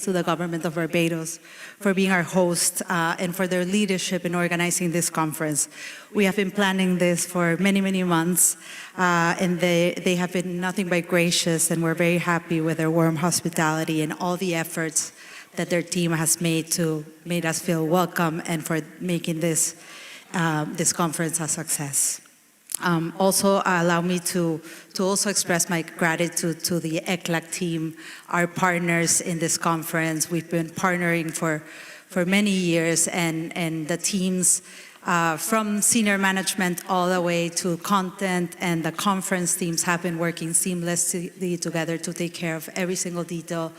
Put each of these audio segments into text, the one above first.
to the government of Barbados for being our host and for their leadership in organizing this conference. We have been planning this for many, many months, and they have been nothing but gracious, and we're very happy with their warm hospitality and all the efforts that their team has made to make us feel welcome and for making this conference a success. Also, allow me to also express my gratitude to the ECLAC team, our partners in this conference. We've been partnering for many years, and the teams from senior management all the way to content, and the conference teams have been working seamlessly together to take care of every single detail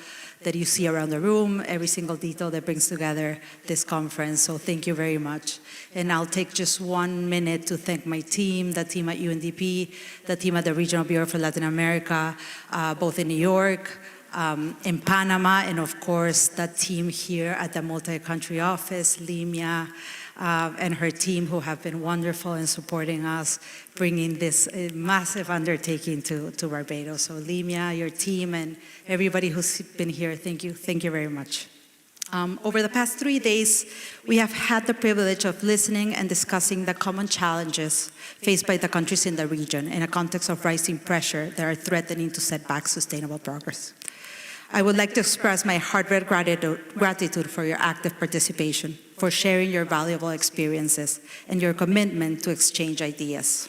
that you see around the room, every single detail that brings together this conference. So thank you very much. And I'll take just 1 minute to thank my team, the team at UNDP, the team at the Regional Bureau for Latin America, both in New York, in Panama, and of course, the team here at the multi-country office, Limia, and her team, who have been wonderful in supporting us, bringing this massive undertaking to Barbados. So Limia, your team, and everybody who's been here, thank you very much. Over the past 3 days, we have had the privilege of listening and discussing the common challenges faced by the countries in the region in a context of rising pressure that are threatening to set back sustainable progress. I would like to express my heartfelt gratitude for your active participation, for sharing your valuable experiences, and your commitment to exchange ideas.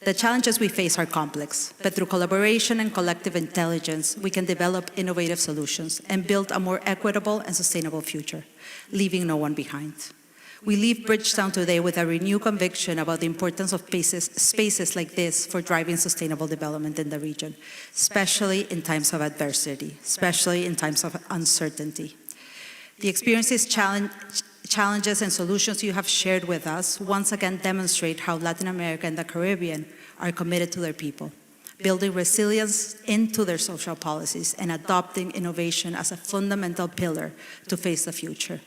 The challenges we face are complex, but through collaboration and collective intelligence, we can develop innovative solutions and build a more equitable and sustainable future, leaving no one behind. We leave Bridgetown today with a renewed conviction about the importance of spaces like this for driving sustainable development in the region, especially in times of adversity, especially in times of uncertainty. The experiences, challenges, and solutions you have shared with us once again demonstrate how Latin America and the Caribbean are committed to their people, building resilience into their social policies and adopting innovation as a fundamental pillar to face the future.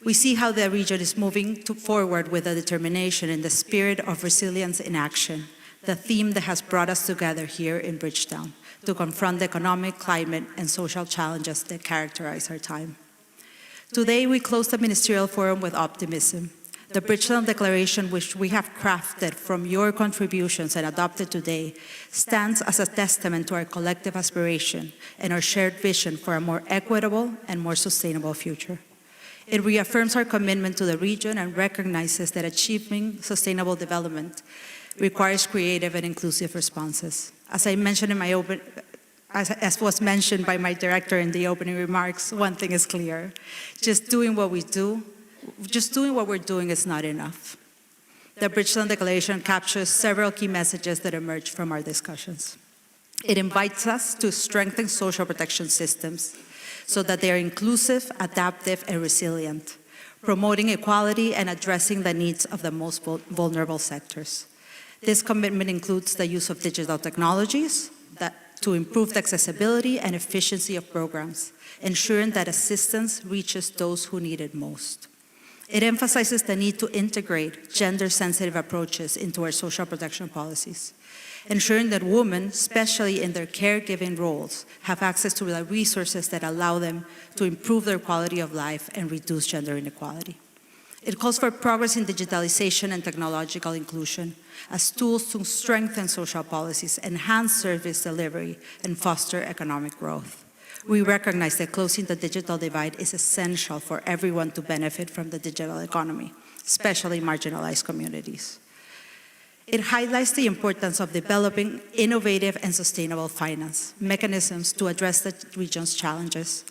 We see how the region is moving forward with a determination and the spirit of resilience in action, the theme that has brought us together here in Bridgetown to confront the economic, climate, and social challenges that characterize our time. Today, we close the Ministerial Forum with optimism. The Bridgetown Declaration, which we have crafted from your contributions and adopted today, stands as a testament to our collective aspiration and our shared vision for a more equitable and more sustainable future. It reaffirms our commitment to the region and recognizes that achieving sustainable development requires creative and inclusive responses. As I mentioned in my as was mentioned by my director in the opening remarks, one thing is clear: just doing what we're doing is not enough. The Bridgetown Declaration captures several key messages that emerge from our discussions. It invites us to strengthen social protection systems so that they are inclusive, adaptive, and resilient, promoting equality and addressing the needs of the most vulnerable sectors. This commitment includes the use of digital technologies to improve the accessibility and efficiency of programs, ensuring that assistance reaches those who need it most. It emphasizes the need to integrate gender-sensitive approaches into our social protection policies, ensuring that women, especially in their caregiving roles, have access to the resources that allow them to improve their quality of life and reduce gender inequality. It calls for progress in digitalization and technological inclusion as tools to strengthen social policies, enhance service delivery, and foster economic growth. We recognize that closing the digital divide is essential for everyone to benefit from the digital economy, especially marginalized communities. It highlights the importance of developing innovative and sustainable finance mechanisms to address the region's challenges.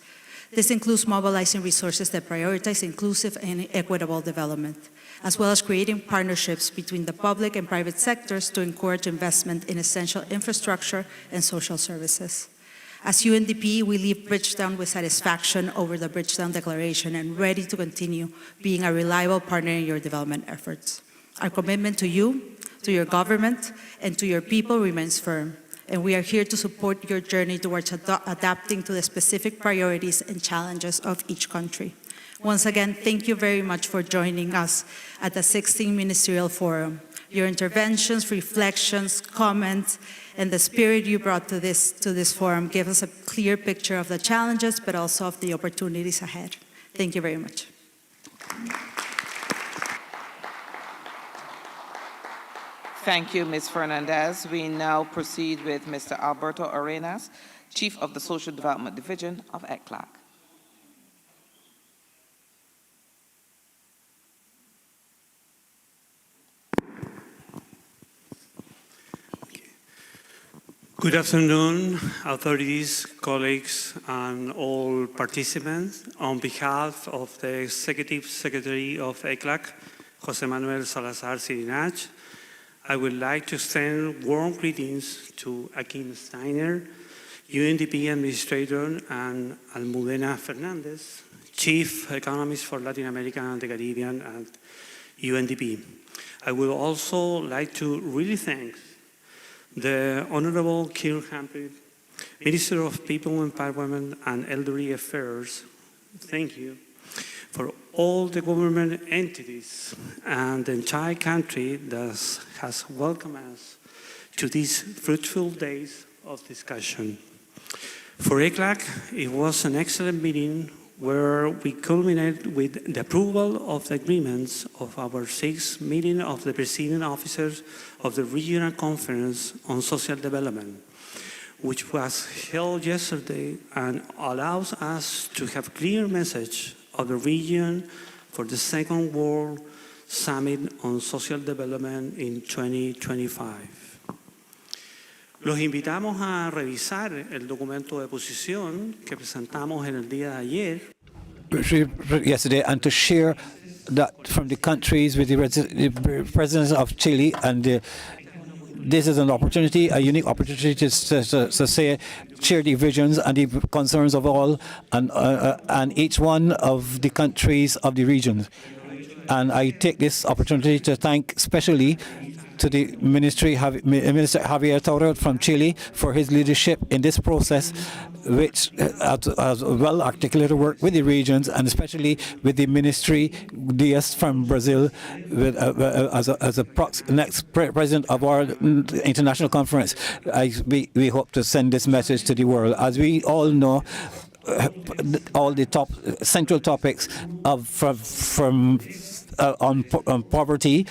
This includes mobilizing resources that prioritize inclusive and equitable development, as well as creating partnerships between the public and private sectors to encourage investment in essential infrastructure and social services. As UNDP, we leave Bridgetown with satisfaction over the Bridgetown Declaration and ready to continue being a reliable partner in your development efforts. Our commitment to you, to your government, and to your people remains firm, and we are here to support your journey towards adapting to the specific priorities and challenges of each country. Once again, thank you very much for joining us at the 16th Ministerial Forum. Your interventions, reflections, comments, and the spirit you brought to this forum gave us a clear picture of the challenges, but also of the opportunities ahead. Thank you very much. Thank you, Ms. Fernandez. We now proceed with Mr. Alberto Arenas, Chief of the Social Development Division of ECLAC. Good afternoon, authorities, colleagues, and all participants. On behalf of the Executive Secretary of ECLAC, Jose Manuel Salazar Sirinach, I would like to extend warm greetings to Akin Steiner, UNDP Administrator, and Almudena Fernandez, Chief Economist for Latin America and the Caribbean at UNDP. I would also like to really thank the Honorable Kir Humphrey, Minister of People Empowerment and Elderly Affairs. Thank you for all the government entities and the entire country that has welcomed us to these fruitful days of discussion. For ECLAC, it was an excellent meeting where we culminated with the approval of the agreements of our sixth meeting of the presiding officers of the Regional Conference on Social Development, which was held yesterday and allows us to have clear message of the region for the Second World Summit on Social Development in 2025. Los invitamos a revisar el documento de posición que presentamos en el día de ayer. Yesterday, and to share that from the countries with the presidents of Chile, and this is an opportunity, a unique opportunity to share the visions and the concerns of all, and each one of the countries of the region. And I take this opportunity to thank especially to the Minister Javier Toro from Chile for his leadership in this process, which has well articulated work with the regions and especially with the Ministry Diaz from Brazil as a next president of our international conference. We hope to send this message to the world. As we all know, all the central topics on poverty,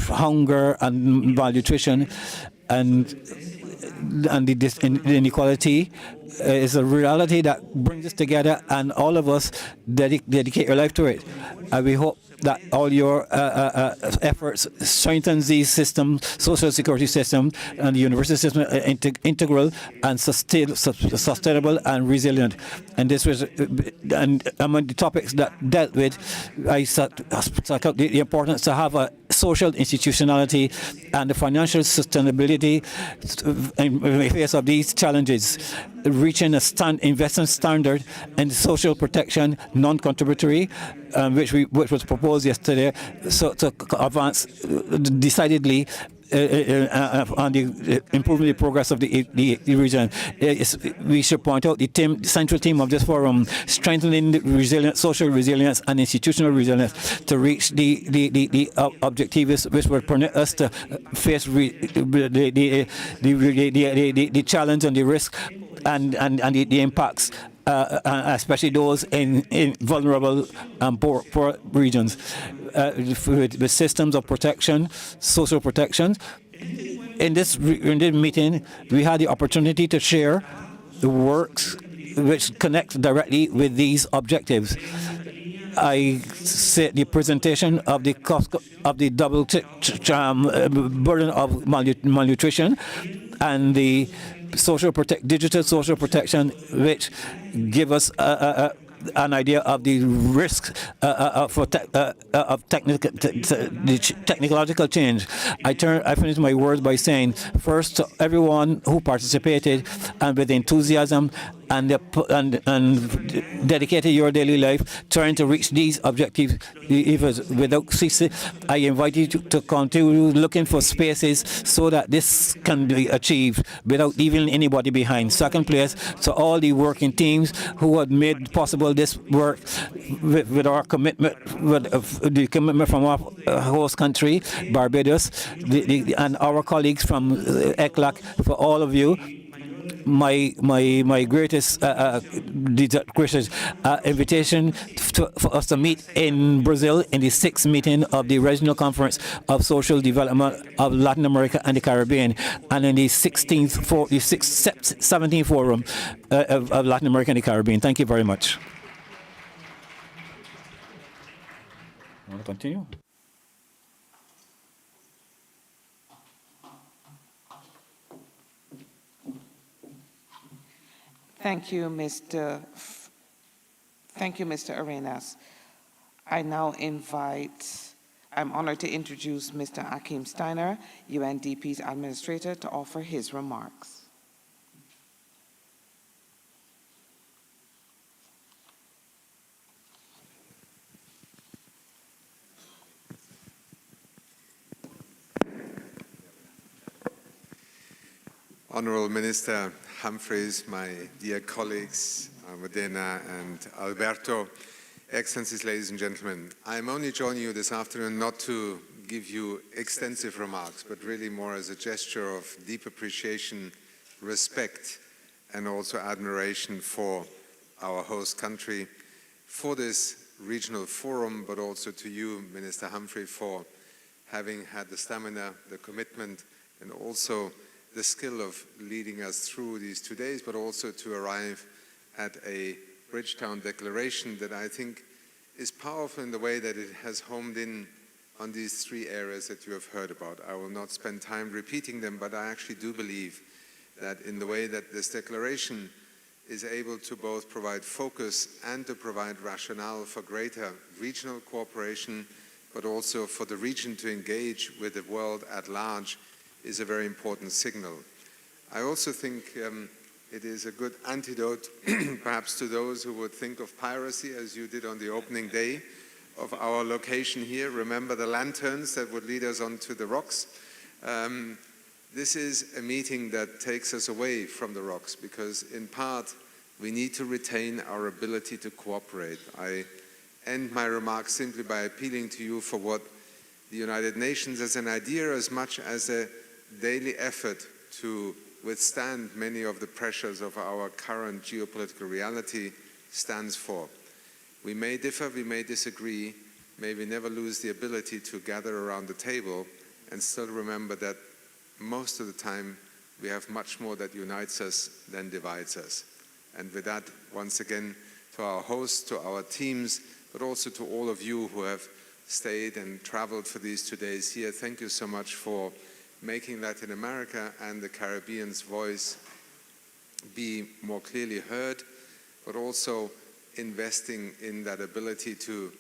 hunger and malnutrition, and the inequality is a reality that brings us together, and all of us dedicate our life to it. And we hope that all your efforts strengthens these systems, social security system and the university system, integral and sustainable and resilient. And this was, and among the topics that dealt with, I stuck out the importance to have a social institutionality and the financial sustainability in the face of these challenges, reaching a investment standard and social protection, non-contributory, which was proposed yesterday, so to advance decidedly on the improving the progress of the region. We should point out the central theme of this forum: strengthening the resilience, social resilience and institutional resilience to reach the objectives which will permit us to face the challenge and the risk and the impacts, especially those in vulnerable and poor regions, with systems of protection, social protection. In this meeting, we had the opportunity to share the works which connect directly with these objectives. I said the presentation of the cost of the double burden of malnutrition and the digital social protection, which give us an idea of the risks of technological change. I finished my words by saying, first, to everyone who participated and with enthusiasm and dedicated your daily life trying to reach these objectives without ceasing. I invite you to continue looking for spaces so that this can be achieved without leaving anybody behind. Second place, to all the working teams who had made possible this work with our commitment, with the commitment from our host country, Barbados, and our colleagues from ECLAC. For all of you, my greatest invitation for us to meet in Brazil in the 6th meeting of the Regional Conference of Social Development of Latin America and the Caribbean, and in the 17th Forum of Latin America and the Caribbean. Thank you very much. Want to continue? Thank you, Mr. Arenas. I now I'm honored to introduce Mr. Akeem Steiner, UNDP's administrator, to offer his remarks. Honorable Minister Humphreys, my dear colleagues, Modena and Alberto, Excellencies, ladies and gentlemen, I'm only joining you this afternoon not to give you extensive remarks, but really more as a gesture of deep appreciation, respect, and also admiration for our host country, for this regional forum, but also to you, Minister Humphrey, for having had the stamina, the commitment, and also the skill of leading us through these 2 days, but also to arrive at a Bridgetown declaration that I think is powerful in the way that it has homed in on these 3 areas that you have heard about. I will not spend time repeating them, but I actually do believe that in the way that this declaration is able to both provide focus and to provide rationale for greater regional cooperation, but also for the region to engage with the world at large, is a very important signal. I also think it is a good antidote perhaps to those who would think of piracy as you did on the opening day of our location here. Remember the lanterns that would lead us onto the rocks? This is a meeting that takes us away from the rocks because in part we need to retain our ability to cooperate. I end my remarks simply by appealing to you for what the United Nations as an idea as much as a daily effort to withstand many of the pressures of our current geopolitical reality stands for. We may differ, we may disagree, may we never lose the ability to gather around the table and still remember that most of the time we have much more that unites us than divides us. And with that, once again, to our hosts, to our teams, but also to all of you who have stayed and traveled for these 2 days here, thank you so much for making Latin America and the Caribbean's voice be more clearly heard, but also investing in that ability to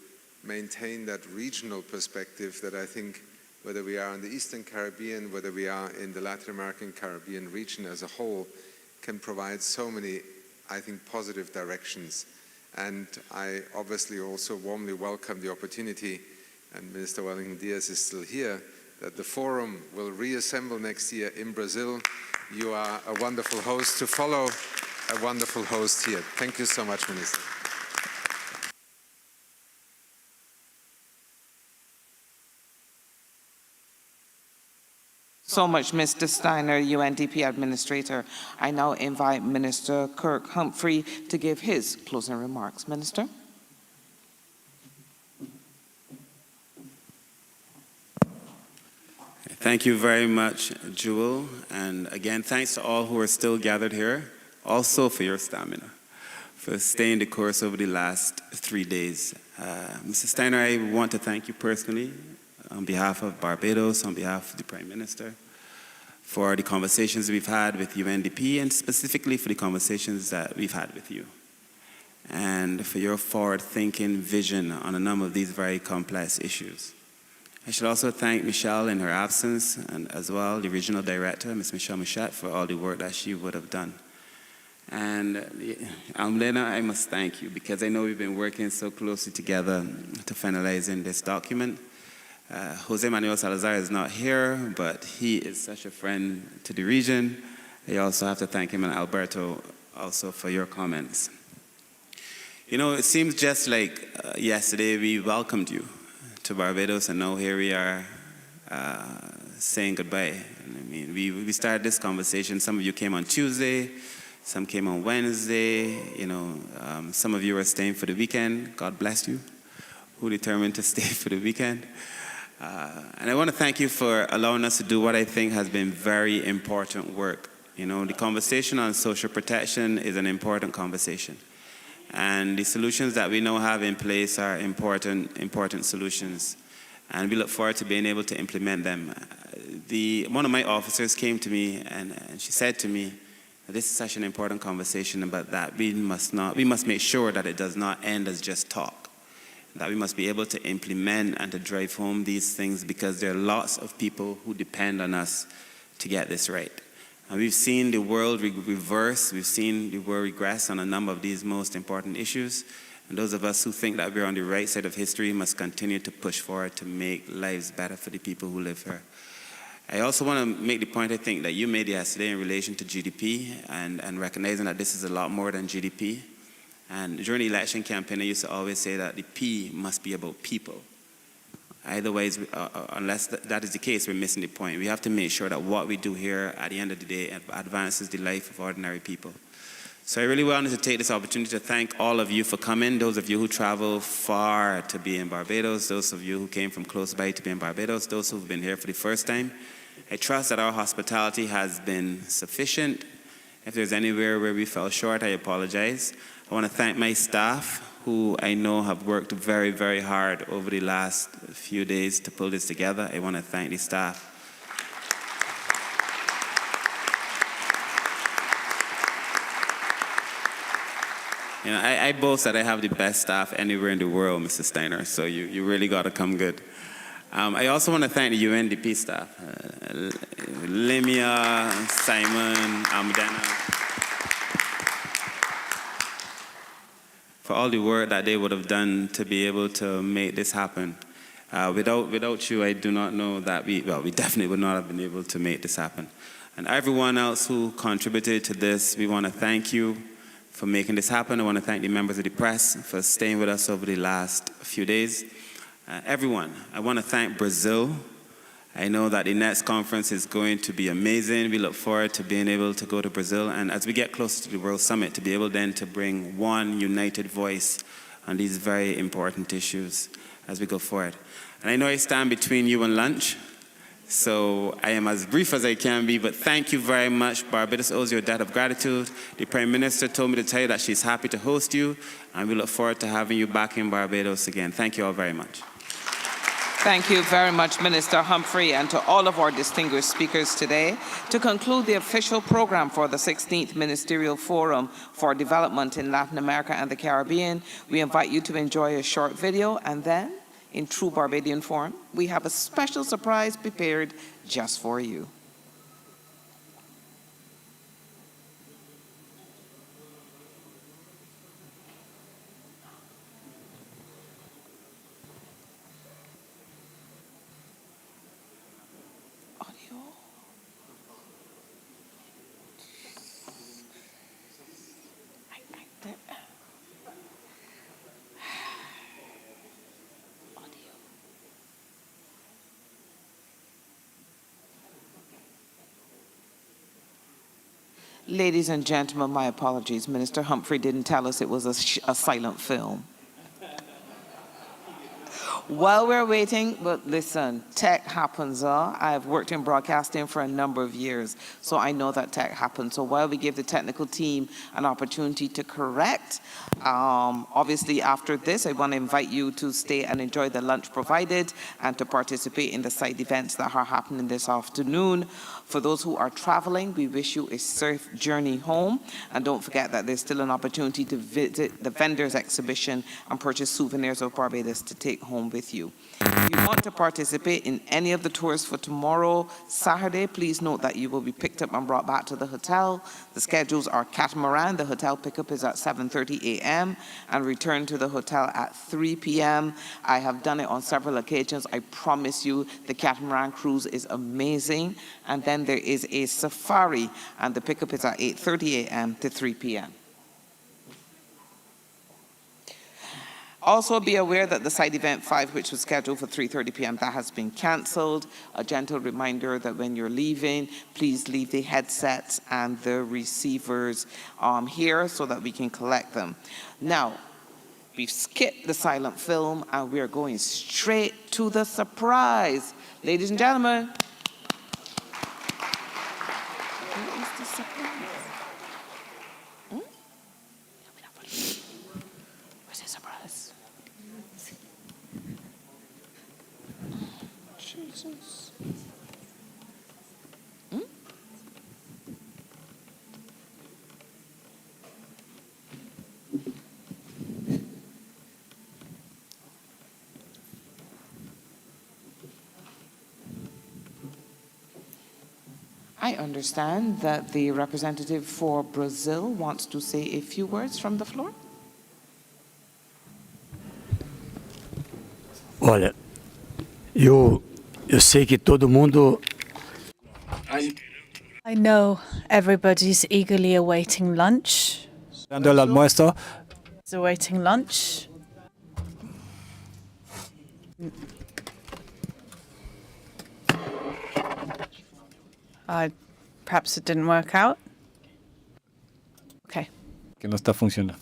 maintain that regional perspective that I think, whether we are in the Eastern Caribbean, whether we are in the Latin American Caribbean region as a whole, can provide so many, I think, positive directions. And I obviously also warmly welcome the opportunity, and Minister Wellington-Diaz is still here, that the forum will reassemble next year in Brazil. You are a wonderful host to follow, a wonderful host here. Thank you so much, Minister. So much, Mr. Steiner, UNDP Administrator. I now invite Minister Kirk Humphrey to give his closing remarks. Minister? Thank you very much, Jewel. And again, thanks to all who are still gathered here, also for your stamina, for staying the course over the last 3 days. Mr. Steiner, I want to thank you personally on behalf of Barbados, on behalf of the Prime Minister, for the conversations we've had with UNDP and specifically for the conversations that we've had with you, and for your forward-thinking vision on a number of these very complex issues. I should also thank Michelle in her absence, and as well the Regional Director, Ms. Michelle Mouchette, for all the work that she would have done. And Almudena, I must thank you because I know we've been working so closely together to finalizing this document. Jose Manuel Salazar is not here, but he is such a friend to the region. I also have to thank him and Alberto also for your comments. You know, it seems just like yesterday we welcomed you to Barbados, and now here we are saying goodbye. And I mean, we started this conversation. Some of you came on Tuesday, some came on Wednesday. You know, some of you are staying for the weekend. God bless you, who determined to stay for the weekend. And I want to thank you for allowing us to do what I think has been very important work. You know, the conversation on social protection is an important conversation. And the solutions that we now have in place are important solutions. And we look forward to being able to implement them. One of my officers came to me and she said to me, this is such an important conversation, but that we must make sure that it does not end as just talk. That we must be able to implement and to drive home these things because there are lots of people who depend on us to get this right. And we've seen the world reverse, we've seen the world regress on a number of these most important issues. And those of us who think that we're on the right side of history must continue to push forward to make lives better for the people who live here. I also want to make the point I think that you made yesterday in relation to GDP and recognizing that this is a lot more than GDP. And during the election campaign, I used to always say that the P must be about people. Otherwise, unless that is the case, we're missing the point. We have to make sure that what we do here at the end of the day advances the life of ordinary people. So I really wanted to take this opportunity to thank all of you for coming, those of you who travel far to be in Barbados, those of you who came from close by to be in Barbados, those who've been here for the first time. I trust that our hospitality has been sufficient. If there's anywhere where we fell short, I apologize. I want to thank my staff, who I know have worked very, very hard over the last few days to pull this together. I want to thank the staff. You know, I boast that I have the best staff anywhere in the world, Mr. Steiner, so you really got to come good. I also want to thank the UNDP staff, Limia, Simon, Almudena, for all the work that they would have done to be able to make this happen. Without you, I do not know that we definitely would not have been able to make this happen. And everyone else who contributed to this, we want to thank you for making this happen. I want to thank the members of the press for staying with us over the last few days. Everyone, I want to thank Brazil. I know that the next conference is going to be amazing. We look forward to being able to go to Brazil, and as we get closer to the World Summit, to be able then to bring one united voice on these very important issues as we go forward. And I know I stand between you and lunch, so I am as brief as I can be, but thank you very much. Barbados owes you a debt of gratitude. The Prime Minister told me to tell you that she's happy to host you, and we look forward to having you back in Barbados again. Thank you all very much. Thank you very much, Minister Humphrey, and to all of our distinguished speakers today. To conclude the official program for the 16th Ministerial Forum for Development in Latin America and the Caribbean, we invite you to enjoy a short video, and then, in true Barbadian form, we have a special surprise prepared just for you. Ladies and gentlemen, my apologies. Minister Humphrey didn't tell us it was a silent film. While we're waiting, but listen, tech happens. I've worked in broadcasting for a number of years, so I know that tech happens. So while we give the technical team an opportunity to correct, obviously after this, I want to invite you to stay and enjoy the lunch provided and to participate in the side events that are happening this afternoon. For those who are traveling, we wish you a safe journey home. And don't forget that there's still an opportunity to visit the vendors exhibition and purchase souvenirs of Barbados to take home with you. If you want to participate in any of the tours for tomorrow, Saturday, please note that you will be picked up and brought back to the hotel. The schedules are catamaran. The hotel pickup is at 7:30 a.m. and return to the hotel at 3 p.m. I have done it on several occasions. I promise you the catamaran cruise is amazing. And then there is a safari, and the pickup is at 8:30 a.m. to 3 p.m. Also be aware that the side event 5, which was scheduled for 3:30 p.m., that has been canceled. A gentle reminder that when you're leaving, please leave the headsets and the receivers here so that we can collect them. Now, we've skipped the silent film and we're going straight to the surprise. Ladies and gentlemen. Who is the surprise? Where's the surprise? Jesus. I understand that the representative for Brazil wants to say a few words from the floor. Olha, eu sei que todo mundo. I know everybody's eagerly awaiting lunch. Dando el almuerzo. Is awaiting lunch. Perhaps it didn't work out. Okay. Que no está funcionando.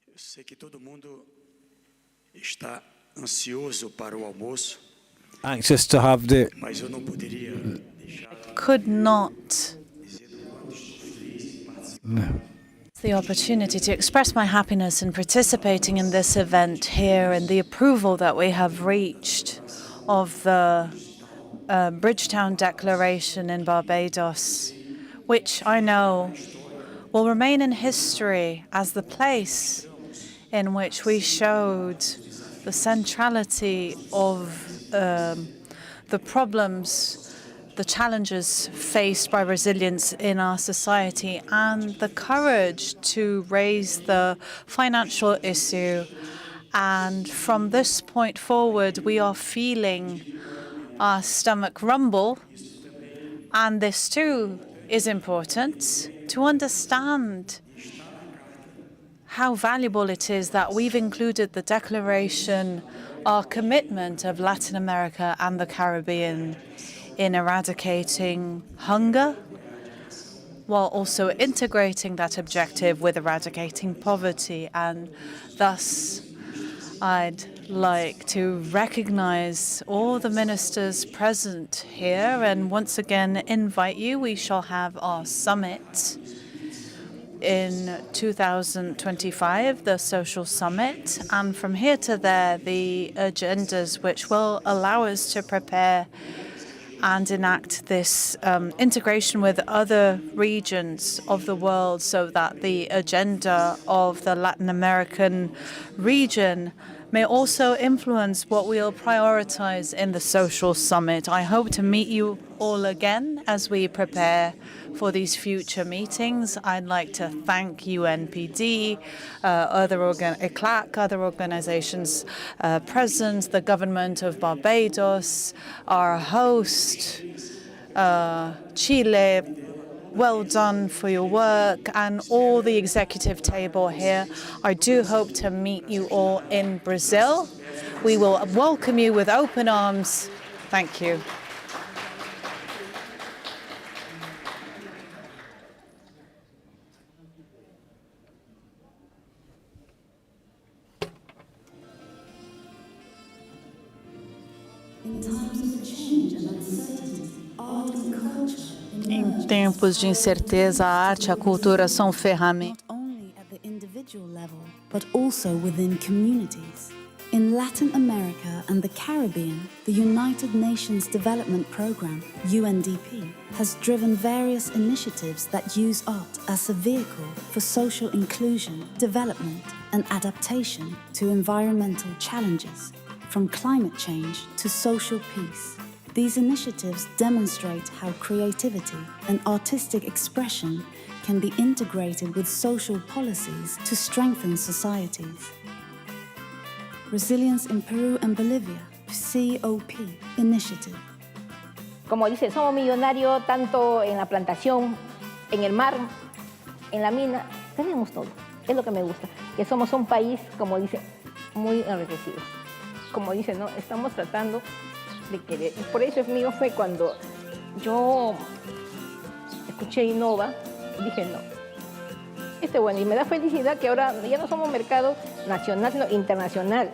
Eu sei que todo mundo está ansioso para o almoço. Anxious to have the. Mas eu não poderia deixar. Could not the opportunity to express my happiness in participating in this event here and the approval that we have reached of the Bridgetown Declaration in Barbados, which I know will remain in history as the place in which we showed the centrality of the problems, the challenges faced by Brazilians in our society, and the courage to raise the financial issue. And from this point forward, we are feeling our stomach rumble. And this too is important to understand how valuable it is that we've included the declaration, our commitment of Latin America and the Caribbean in eradicating hunger, while also integrating that objective with eradicating poverty. And thus, I'd like to recognize all the ministers present here and once again invite you. We shall have our summit in 2025, the social summit, and from here to there, the agendas which will allow us to prepare and enact this integration with other regions of the world so that the agenda of the Latin American region may also influence what we'll prioritize in the social summit. I hope to meet you all again as we prepare for these future meetings. I'd like to thank UNPD, ECLAC, other organizations present, the government of Barbados, our host, Chile. Well done for your work, and all the executive table here. I do hope to meet you all in Brazil. We will welcome you with open arms. Thank you. Em tempos de incerteza, a arte e a cultura são ferramentas. Not only at the individual level, but also within communities. In Latin America and the Caribbean, the United Nations Development Programme, UNDP, has driven various initiatives that use art as a vehicle for social inclusion, development, and adaptation to environmental challenges, from climate change to social peace. These initiatives demonstrate how creativity and artistic expression can be integrated with social policies to strengthen societies. Resilience in Peru and Bolivia, COP Initiative. Como dice, somos millonarios tanto en la plantación, en el mar, en la mina, tenemos todo. Es lo que me gusta, que somos un país, como dice, muy enriquecido. Como dice, ¿no? Estamos tratando de querer. Y por eso mío fue cuando yo escuché Innova, dije no. Bueno, y me da felicidad que ahora ya no somos mercado nacional, sino internacional.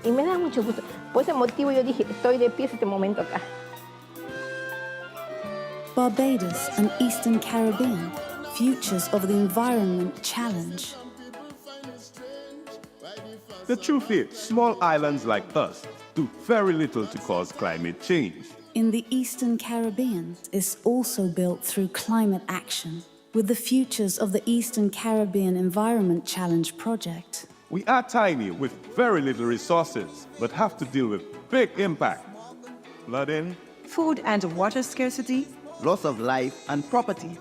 Y me da mucho gusto. Por ese motivo yo dije, estoy de pie en este momento acá. Barbados and Eastern Caribbean, Futures of the Environment Challenge. The truth is, small islands like us do very little to cause climate change. In the Eastern Caribbean is also built through climate action, with the Futures of the Eastern Caribbean Environment Challenge project. We are tiny with very little resources, but have to deal with big impact. Flooding, food and water scarcity, loss of life and property.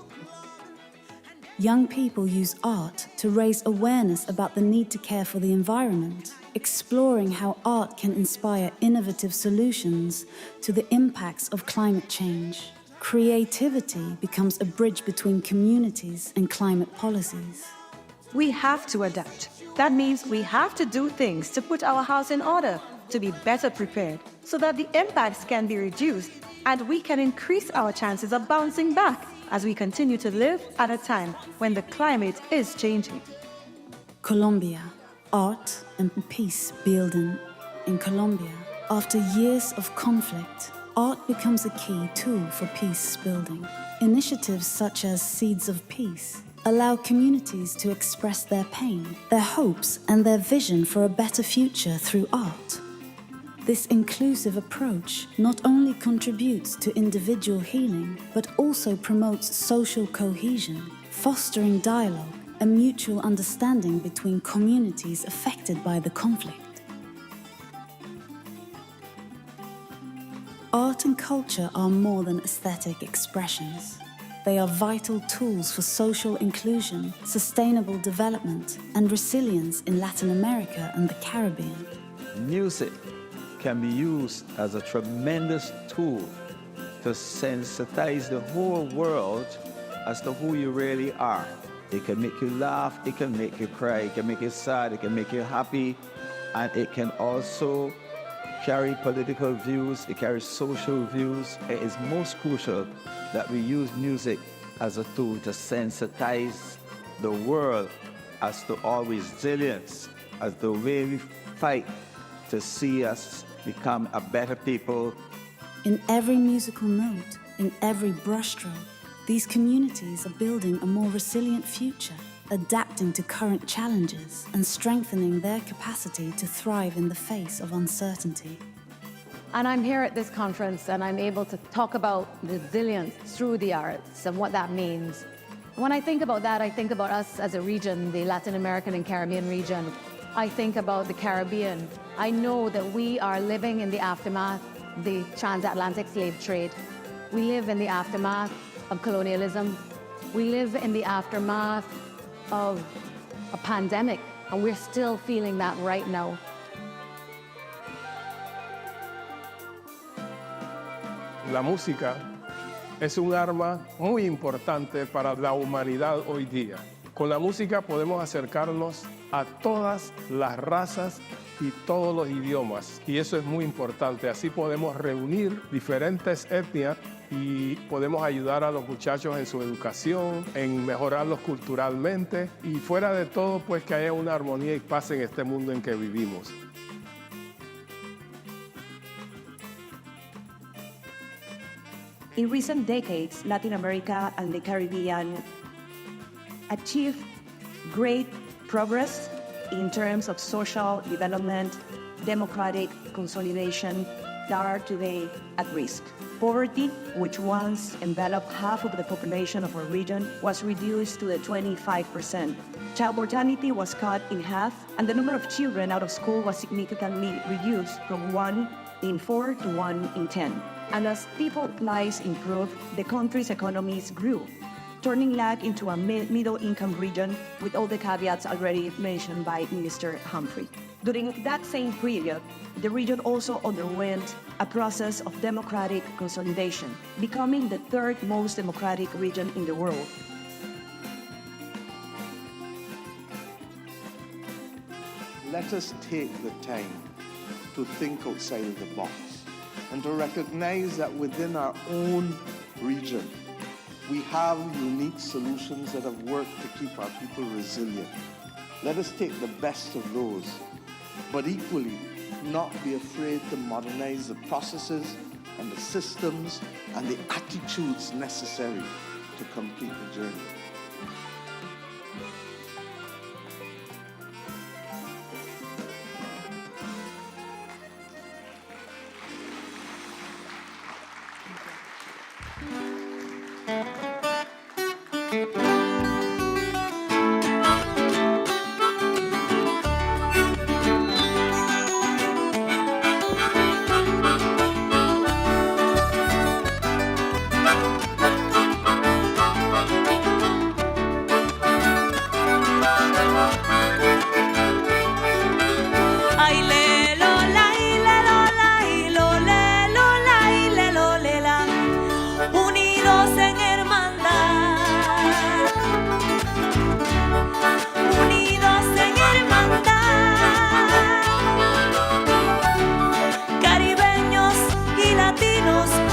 Young people use art to raise awareness about the need to care for the environment, exploring how art can inspire innovative solutions to the impacts of climate change. Creativity becomes a bridge between communities and climate policies. We have to adapt. That means we have to do things to put our house in order, to be better prepared, so that the impacts can be reduced and we can increase our chances of bouncing back as we continue to live at a time when the climate is changing. Colombia, art and peace building. In Colombia, after years of conflict, art becomes a key tool for peace building. Initiatives such as Seeds of Peace allow communities to express their pain, their hopes, and their vision for a better future through art. This inclusive approach not only contributes to individual healing, but also promotes social cohesion, fostering dialogue and mutual understanding between communities affected by the conflict. Art and culture are more than aesthetic expressions. They are vital tools for social inclusion, sustainable development, and resilience in Latin America and the Caribbean. Music can be used as a tremendous tool to sensitize the whole world as to who you really are. It can make you laugh, it can make you cry, it can make you sad, it can make you happy, and it can also carry political views, it carries social views. It is most crucial that we use music as a tool to sensitize the world as to our resilience, as the way we fight to see us become a better people. In every musical note, in every brushstroke, these communities are building a more resilient future, adapting to current challenges and strengthening their capacity to thrive in the face of uncertainty. And I'm here at this conference and I'm able to talk about resilience through the arts and what that means. When I think about that, I think about us as a region, the Latin American and Caribbean region. I think about the Caribbean. I know that we are living in the aftermath of the transatlantic slave trade. We live in the aftermath of colonialism. We live in the aftermath of a pandemic, and we're still feeling that right now. La música es un arma muy importante para la humanidad hoy día. Con la música podemos acercarnos a todas las razas y todos los idiomas, y eso es muy importante. Así podemos reunir diferentes etnias y podemos ayudar a los muchachos en su educación, en mejorarlos culturalmente y fuera de todo, pues que haya una armonía y paz en este mundo en que vivimos. In recent decades, Latin America and the Caribbean achieved great progress in terms of social development, democratic consolidation that are today at risk. Poverty, which once enveloped half of the population of our region, was reduced to 25%. Child mortality was cut in half, and the number of children out of school was significantly reduced from 1 in 4 to 1 in 10. And as people's lives improved, the country's economies grew, turning LAC into a middle-income region with all the caveats already mentioned by Minister Humphrey. During that same period, the region also underwent a process of democratic consolidation, becoming the third most democratic region in the world. Let us take the time to think outside of the box and to recognize that within our own region, we have unique solutions that have worked to keep our people resilient. Let us take the best of those, but equally not be afraid to modernize the processes and the systems and the attitudes necessary to complete the journey.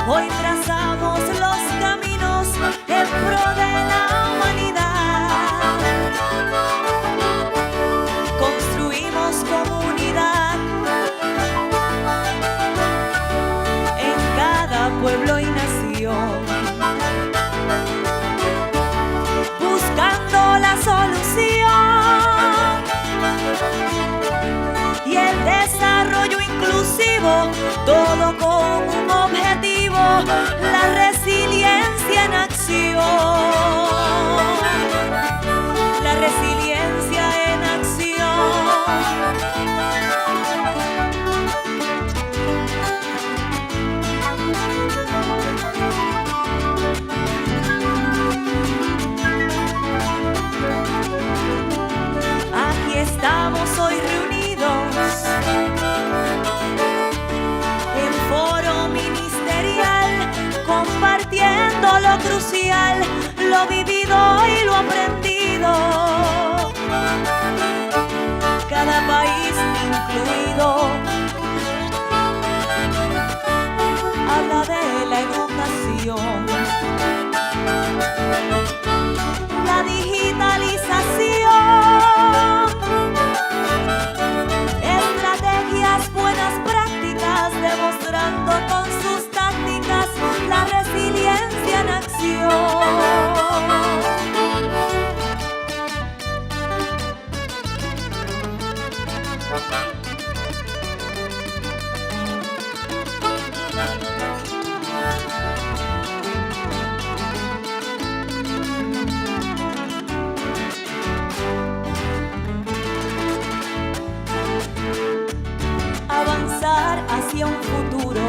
Hoy trazamos los caminos en pro de la humanidad. Construimos comunidad en cada pueblo y nación, buscando la solución y el desarrollo inclusivo, todo con un objetivo, la resiliencia en acción. La resiliencia en acción. Aquí estamos hoy reunidos en foro ministerial, compartiendo lo crucial, lo vivido y lo aprendido. Cada país incluido habla de la educación, la digitalización, estrategias, buenas prácticas, demostrando con sus tácticas la resiliencia en acción. Avanzar hacia un futuro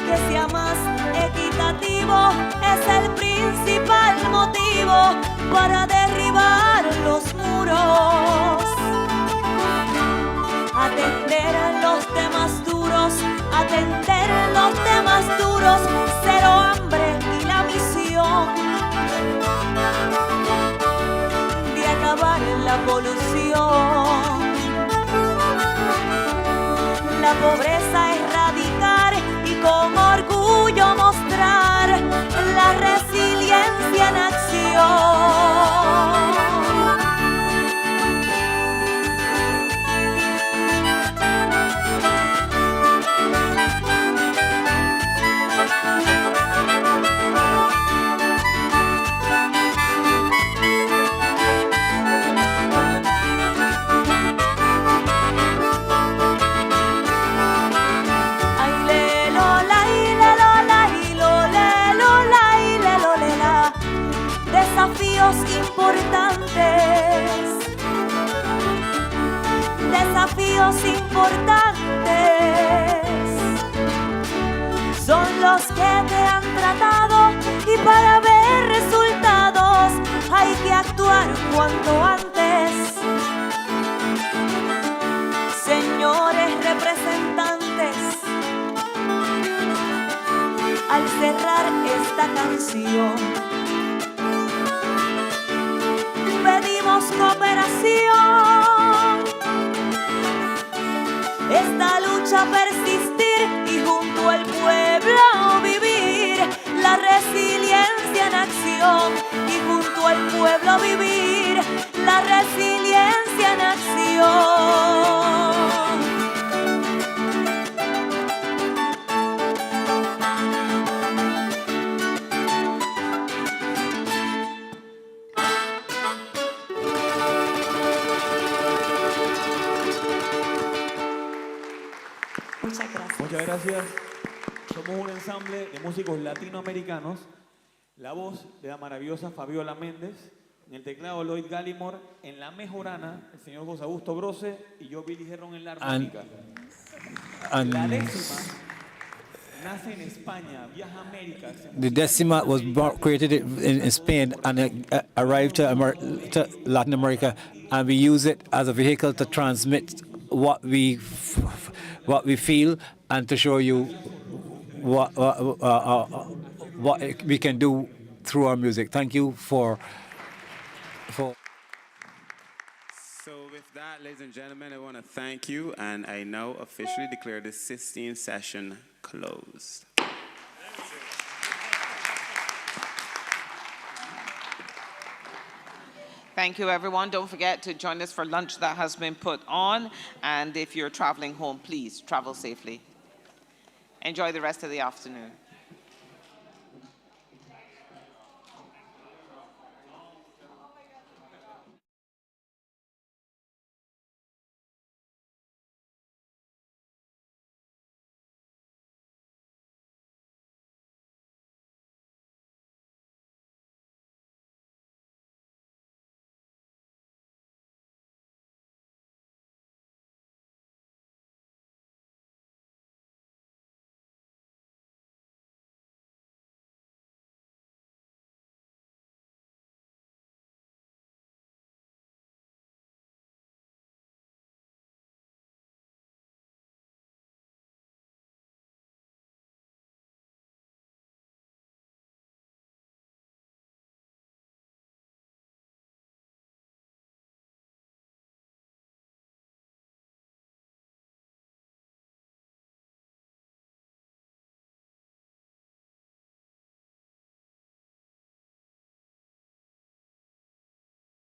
que sea más equitativo es el principal motivo para derribar los muros. Atender los temas duros, atender los temas duros, cero hambre y la misión de acabar la polución, la pobreza erradicar y con orgullo mostrar la resiliencia en acción. importantes, desafíos importantes, son los que te han tratado y para ver resultados hay que actuar cuanto antes. Señores representantes, al cerrar esta canción, pedimos cooperación, esta lucha persistir y junto al pueblo vivir la resiliencia en acción y junto al pueblo vivir la resiliencia en acción. Muchas gracias. Muchas gracias. Somos un ensamble de músicos latinoamericanos. La voz de la maravillosa Fabiola Méndez, en el teclado Lloyd Gallimore, en la mejorana el señor José Augusto Grosse y yo Billy Gerrón en la armónica. La décima nace en España, viaja a América. The decima was created in Spain and arrived to Latin America, and we use it as a vehicle to transmit what we feel and to show you what we can do through our music. Thank you for. So with that, ladies and gentlemen, I want to thank you, and I now officially declare the 16th session closed. Thank you, everyone. Don't forget to join us for lunch that has been put on. And if you're traveling home, please travel safely. Enjoy the rest of the afternoon.